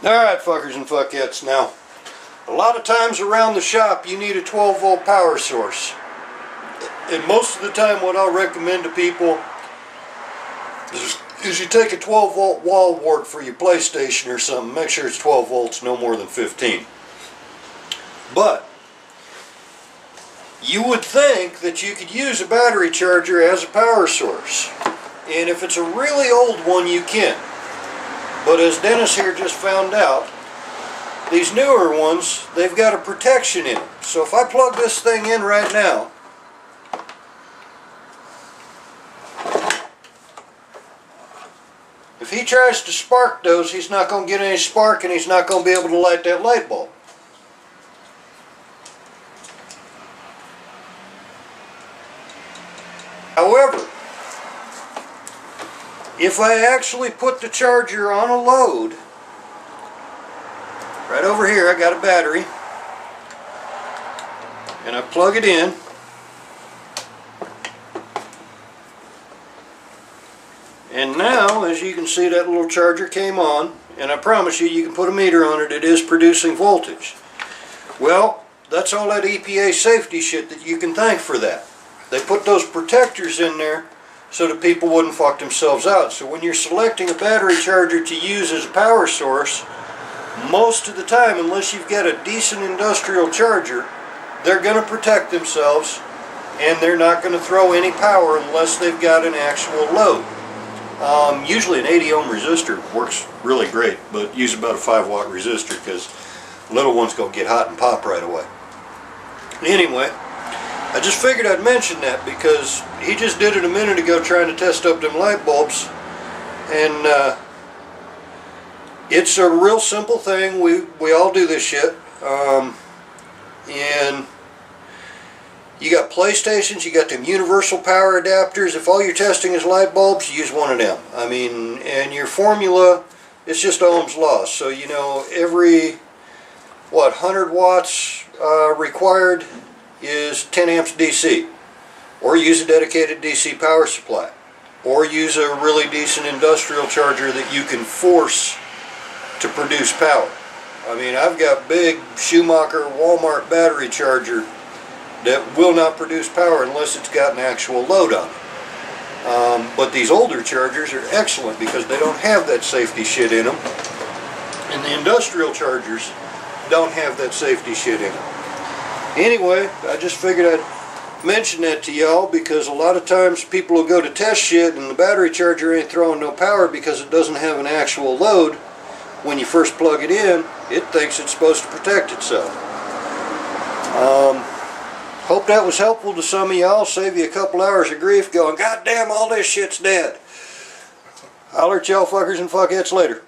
Alright, fuckers and fuckettes, now a lot of times around the shop you need a 12 volt power source, and most of the time what I'll recommend to people is you take a 12 volt wall wart for your PlayStation or something. Make sure it's 12 volts, no more than 15. But you would think that you could use a battery charger as a power source, and if it's a really old one you can. But as Dennis here just found out, these newer ones, they've got a protection in them. So if I plug this thing in right now, if he tries to spark those, he's not going to get any spark and he's not going to be able to light that light bulb. However, if I actually put the charger on a load, right over here I got a battery, and I plug it in, and now as you can see that little charger came on, and I promise you can put a meter on it, it is producing voltage. Well, that's all that EPA safety shit that you can thank for that. They put those protectors in there so that people wouldn't fuck themselves out. So when you're selecting a battery charger to use as a power source, most of the time, unless you've got a decent industrial charger, they're going to protect themselves and they're not going to throw any power unless they've got an actual load. Usually an 80 ohm resistor works really great, but use about a 5 watt resistor because little one's going to get hot and pop right away. Anyway, I just figured I'd mention that because he just did it a minute ago trying to test up them light bulbs, and it's a real simple thing. We all do this shit, and you got PlayStations, you got them universal power adapters. If all you're testing is light bulbs, you use one of them. I mean, and your formula, it's just Ohm's law. So you know every 100 watts required is 10 amps DC, or use a dedicated DC power supply, or use a really decent industrial charger that you can force to produce power. I mean, I've got big Schumacher Walmart battery charger that will not produce power unless it's got an actual load on it. But these older chargers are excellent because they don't have that safety shit in them, and the industrial chargers don't have that safety shit in them. Anyway, I just figured I'd mention that to y'all because a lot of times people will go to test shit and the battery charger ain't throwing no power because it doesn't have an actual load. When you first plug it in, it thinks it's supposed to protect itself. Hope that was helpful to some of y'all. Save you a couple hours of grief going, God damn, all this shit's dead. Holler at y'all fuckers and fuckheads later.